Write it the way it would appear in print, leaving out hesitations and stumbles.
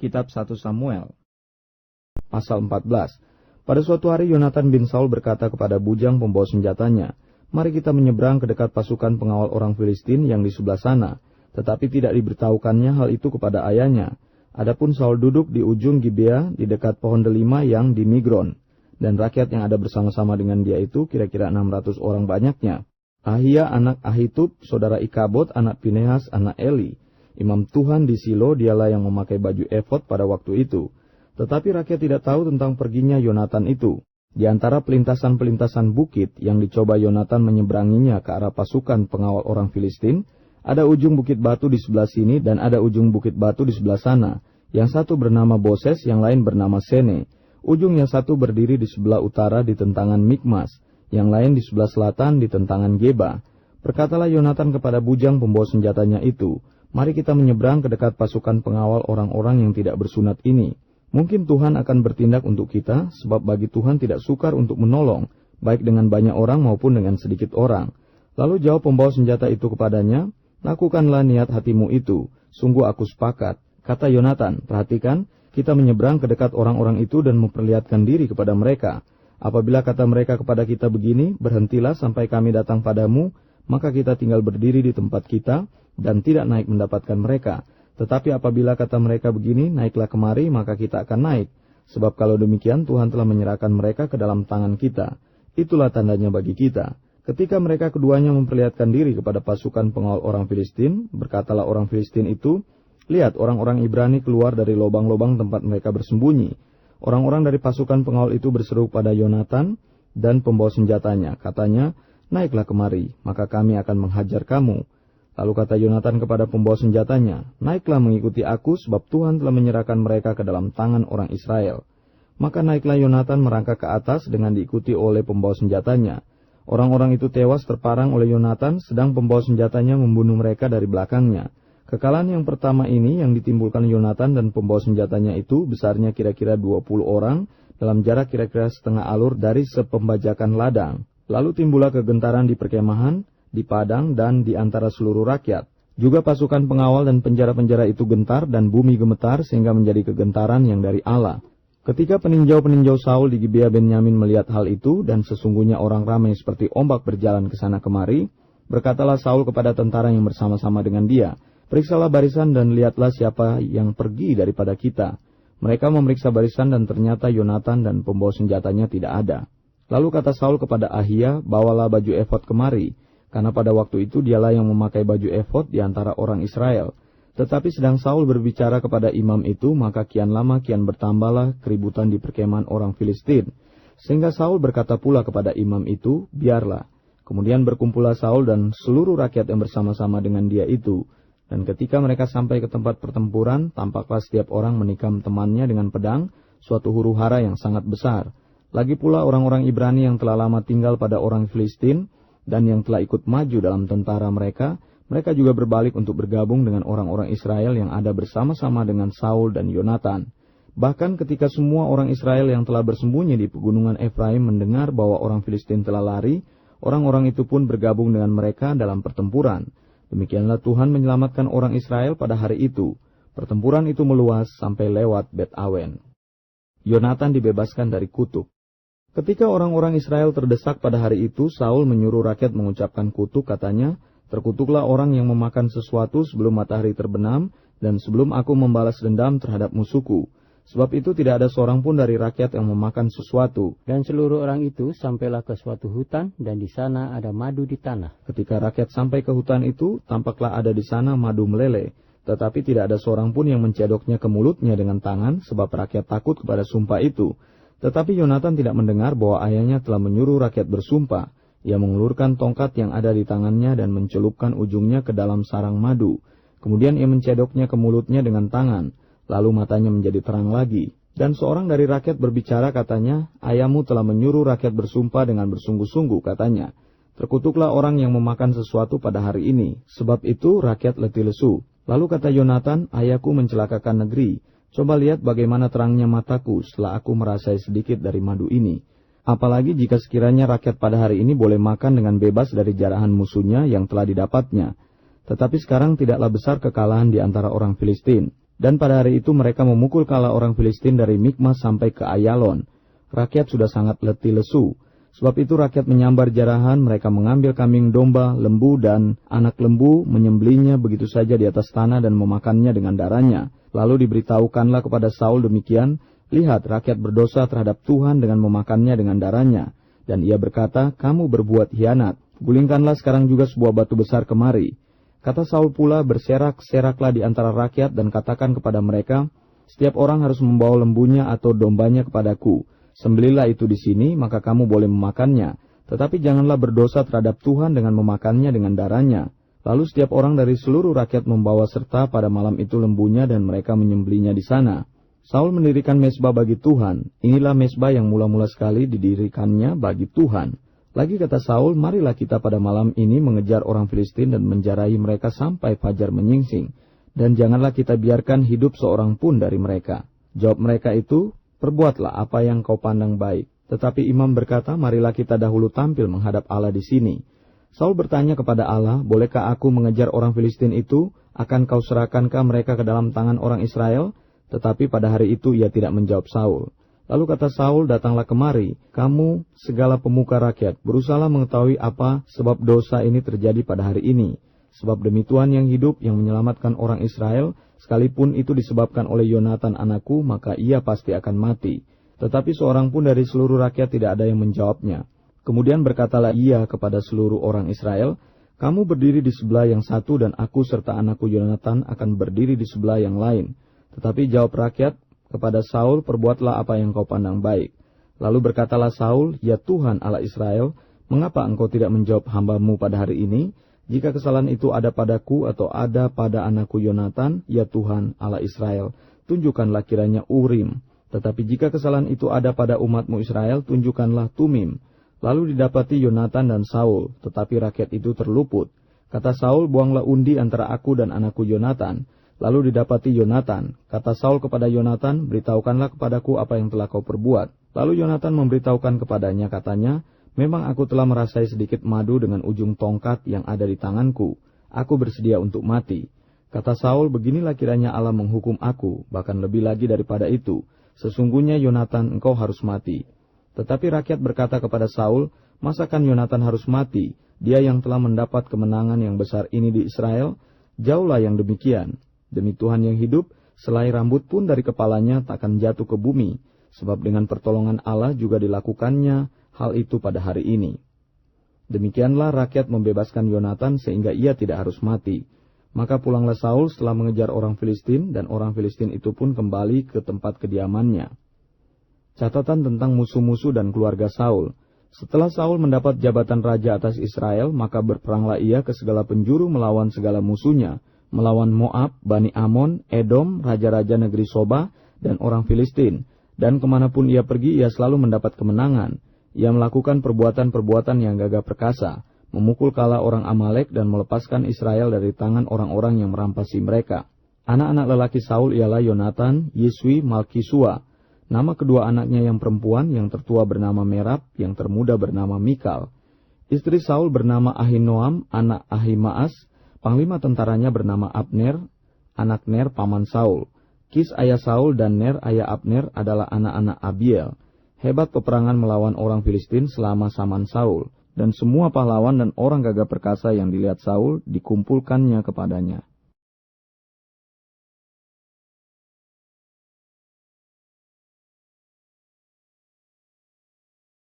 Kitab 1 Samuel Pasal 14. Pada suatu hari Yonatan bin Saul berkata kepada bujang pembawa senjatanya, "Mari kita menyeberang ke dekat pasukan pengawal orang Filistin yang di sebelah sana." Tetapi tidak diberitahukannya hal itu kepada ayahnya. Adapun Saul duduk di ujung Gibea di dekat pohon delima yang di Migron, dan rakyat yang ada bersama-sama dengan dia itu kira-kira 600 orang banyaknya. Ahia anak Ahitub, saudara Ikabod anak Pinehas anak Eli, imam Tuhan di Silo, dialah yang memakai baju efod pada waktu itu. Tetapi rakyat tidak tahu tentang perginya Yonatan itu. Di antara pelintasan-pelintasan bukit yang dicoba Yonatan menyeberanginya ke arah pasukan pengawal orang Filistin, ada ujung bukit batu di sebelah sini dan ada ujung bukit batu di sebelah sana. Yang satu bernama Boses, yang lain bernama Sene. Ujung yang satu berdiri di sebelah utara di tentangan Mikmas, yang lain di sebelah selatan di tentangan Geba. Berkatalah Yonatan kepada bujang pembawa senjatanya itu, "Mari kita menyeberang ke dekat pasukan pengawal orang-orang yang tidak bersunat ini. Mungkin Tuhan akan bertindak untuk kita, sebab bagi Tuhan tidak sukar untuk menolong, baik dengan banyak orang maupun dengan sedikit orang." Lalu jawab pembawa senjata itu kepadanya, "Lakukanlah niat hatimu itu, sungguh aku sepakat." Kata Yonatan, "Perhatikan, kita menyeberang ke dekat orang-orang itu dan memperlihatkan diri kepada mereka. Apabila kata mereka kepada kita begini, berhentilah sampai kami datang padamu, maka kita tinggal berdiri di tempat kita dan tidak naik mendapatkan mereka. Tetapi apabila kata mereka begini, naiklah kemari, maka kita akan naik. Sebab kalau demikian Tuhan telah menyerahkan mereka ke dalam tangan kita. Itulah tandanya bagi kita." Ketika mereka keduanya memperlihatkan diri kepada pasukan pengawal orang Filistin, berkatalah orang Filistin itu, "Lihat, orang-orang Ibrani keluar dari lobang-lobang tempat mereka bersembunyi." Orang-orang dari pasukan pengawal itu berseru pada Yonatan dan pembawa senjatanya. Katanya, "Naiklah kemari, maka kami akan menghajar kamu." Lalu kata Yonatan kepada pembawa senjatanya, "Naiklah mengikuti aku, sebab Tuhan telah menyerahkan mereka ke dalam tangan orang Israel." Maka naiklah Yonatan merangkak ke atas dengan diikuti oleh pembawa senjatanya. Orang-orang itu tewas terparang oleh Yonatan, sedang pembawa senjatanya membunuh mereka dari belakangnya. Kekalahan yang pertama ini yang ditimbulkan Yonatan dan pembawa senjatanya itu besarnya kira-kira 20 orang dalam jarak kira-kira setengah alur dari sepembajakan ladang. Lalu timbullah kegentaran di perkemahan, di padang, dan di antara seluruh rakyat. Juga pasukan pengawal dan penjara-penjara itu gentar dan bumi gemetar sehingga menjadi kegentaran yang dari Allah. Ketika peninjau-peninjau Saul di Gibea Benyamin melihat hal itu, dan sesungguhnya orang ramai seperti ombak berjalan ke sana kemari, berkatalah Saul kepada tentara yang bersama-sama dengan dia, "Periksalah barisan dan lihatlah siapa yang pergi daripada kita." Mereka memeriksa barisan dan ternyata Yonatan dan pembawa senjatanya tidak ada. Lalu kata Saul kepada Ahia, "Bawalah baju efod kemari," karena pada waktu itu dialah yang memakai baju efod di antara orang Israel. Tetapi sedang Saul berbicara kepada imam itu, maka kian lama kian bertambahlah keributan di perkemahan orang Filistin. Sehingga Saul berkata pula kepada imam itu, "Biarlah." Kemudian berkumpullah Saul dan seluruh rakyat yang bersama-sama dengan dia itu. Dan ketika mereka sampai ke tempat pertempuran, tampaklah setiap orang menikam temannya dengan pedang, suatu huru-hara yang sangat besar. Lagi pula orang-orang Ibrani yang telah lama tinggal pada orang Filistin, dan yang telah ikut maju dalam tentara mereka, mereka juga berbalik untuk bergabung dengan orang-orang Israel yang ada bersama-sama dengan Saul dan Yonatan. Bahkan ketika semua orang Israel yang telah bersembunyi di pegunungan Efraim mendengar bahwa orang Filistin telah lari, orang-orang itu pun bergabung dengan mereka dalam pertempuran. Demikianlah Tuhan menyelamatkan orang Israel pada hari itu. Pertempuran itu meluas sampai lewat Bet Awen. Yonatan dibebaskan dari kutuk. Ketika orang-orang Israel terdesak pada hari itu, Saul menyuruh rakyat mengucapkan kutuk, katanya, "Terkutuklah orang yang memakan sesuatu sebelum matahari terbenam, dan sebelum aku membalas dendam terhadap musuhku. Sebab itu tidak ada seorang pun dari rakyat yang memakan sesuatu." Dan seluruh orang itu sampailah ke suatu hutan, dan di sana ada madu di tanah. Ketika rakyat sampai ke hutan itu, tampaklah ada di sana madu meleleh. Tetapi tidak ada seorang pun yang mencedoknya ke mulutnya dengan tangan, sebab rakyat takut kepada sumpah itu. Tetapi Yonatan tidak mendengar bahwa ayahnya telah menyuruh rakyat bersumpah. Ia mengulurkan tongkat yang ada di tangannya dan mencelupkan ujungnya ke dalam sarang madu. Kemudian ia mencedoknya ke mulutnya dengan tangan, lalu matanya menjadi terang lagi. Dan seorang dari rakyat berbicara, katanya, "Ayahmu telah menyuruh rakyat bersumpah dengan bersungguh-sungguh," katanya. "Terkutuklah orang yang memakan sesuatu pada hari ini, sebab itu rakyat letih lesu." Lalu kata Yonatan, "Ayahku mencelakakan negeri. Coba lihat bagaimana terangnya mataku setelah aku merasai sedikit dari madu ini. Apalagi jika sekiranya rakyat pada hari ini boleh makan dengan bebas dari jarahan musuhnya yang telah didapatnya. Tetapi sekarang tidaklah besar kekalahan di antara orang Filistin. Dan pada hari itu mereka memukul kala orang Filistin dari Mikmas sampai ke Ayalon. Rakyat sudah sangat letih lesu. Sebab itu rakyat menyambar jarahan, mereka mengambil kambing domba, lembu, dan anak lembu, menyembelihnya begitu saja di atas tanah dan memakannya dengan darahnya. Lalu diberitahukanlah kepada Saul demikian, lihat rakyat berdosa terhadap Tuhan dengan memakannya dengan darahnya. Dan ia berkata, kamu berbuat hianat, gulingkanlah sekarang juga sebuah batu besar kemari. Kata Saul pula, berserak-seraklah di antara rakyat dan katakan kepada mereka, setiap orang harus membawa lembunya atau dombanya kepadaku. Sembelilah itu di sini, maka kamu boleh memakannya. Tetapi janganlah berdosa terhadap Tuhan dengan memakannya dengan darahnya. Lalu setiap orang dari seluruh rakyat membawa serta pada malam itu lembunya dan mereka menyembelihnya di sana. Saul mendirikan mezbah bagi Tuhan. Inilah mezbah yang mula-mula sekali didirikannya bagi Tuhan. Lagi kata Saul, marilah kita pada malam ini mengejar orang Filistin dan menjarahi mereka sampai fajar menyingsing. Dan janganlah kita biarkan hidup seorang pun dari mereka. Jawab mereka itu, perbuatlah apa yang kau pandang baik. Tetapi imam berkata, marilah kita dahulu tampil menghadap Allah di sini. Saul bertanya kepada Allah, bolehkah aku mengejar orang Filistin itu? Akan kau serahkankah mereka ke dalam tangan orang Israel? Tetapi pada hari itu ia tidak menjawab Saul. Lalu kata Saul, datanglah kemari, kamu segala pemuka rakyat, berusahalah mengetahui apa sebab dosa ini terjadi pada hari ini. Sebab demi Tuhan yang hidup, yang menyelamatkan orang Israel, sekalipun itu disebabkan oleh Yonatan anakku, maka ia pasti akan mati. Tetapi seorang pun dari seluruh rakyat tidak ada yang menjawabnya. Kemudian berkatalah ia kepada seluruh orang Israel, kamu berdiri di sebelah yang satu dan aku serta anakku Yonatan akan berdiri di sebelah yang lain. Tetapi jawab rakyat kepada Saul, perbuatlah apa yang kau pandang baik. Lalu berkatalah Saul, ya Tuhan Allah Israel, mengapa engkau tidak menjawab hamba-Mu pada hari ini? Jika kesalahan itu ada padaku atau ada pada anakku Yonatan, ya Tuhan Allah Israel, tunjukkanlah kiranya Urim. Tetapi jika kesalahan itu ada pada umat-Mu Israel, tunjukkanlah Tumim. Lalu didapati Yonatan dan Saul, tetapi rakyat itu terluput. Kata Saul, buanglah undi antara aku dan anakku Yonatan. Lalu didapati Yonatan. Kata Saul kepada Yonatan, beritahukanlah kepadaku apa yang telah kau perbuat. Lalu Yonatan memberitahukan kepadanya, katanya, memang aku telah merasai sedikit madu dengan ujung tongkat yang ada di tanganku. Aku bersedia untuk mati. Kata Saul, beginilah kiranya Allah menghukum aku, bahkan lebih lagi daripada itu. Sesungguhnya Yonatan engkau harus mati. Tetapi rakyat berkata kepada Saul, masakan Yonatan harus mati? Dia yang telah mendapat kemenangan yang besar ini di Israel? Jauhlah yang demikian. Demi Tuhan yang hidup, selai rambut pun dari kepalanya takkan jatuh ke bumi, sebab dengan pertolongan Allah juga dilakukannya hal itu pada hari ini. Demikianlah rakyat membebaskan Yonatan sehingga ia tidak harus mati. Maka pulanglah Saul setelah mengejar orang Filistin, dan orang Filistin itu pun kembali ke tempat kediamannya. Catatan tentang musuh-musuh dan keluarga Saul. Setelah Saul mendapat jabatan raja atas Israel, maka berperanglah ia ke segala penjuru melawan segala musuhnya, melawan Moab, Bani Amon, Edom, raja-raja negeri Soba, dan orang Filistin. Dan kemanapun ia pergi, ia selalu mendapat kemenangan. Ia melakukan perbuatan-perbuatan yang gagah perkasa, memukul kala orang Amalek dan melepaskan Israel dari tangan orang-orang yang merampasi mereka. Anak-anak lelaki Saul ialah Yonatan, Yiswi, Malkisua. Nama kedua anaknya yang perempuan, yang tertua bernama Merab, yang termuda bernama Mikal. Istri Saul bernama Ahinoam, anak Ahimaas. Panglima tentaranya bernama Abner, anak Ner paman Saul. Kis ayah Saul dan Ner ayah Abner adalah anak-anak Abiel. Hebat peperangan melawan orang Filistin selama zaman Saul, dan semua pahlawan dan orang gagah perkasa yang dilihat Saul dikumpulkannya kepadanya.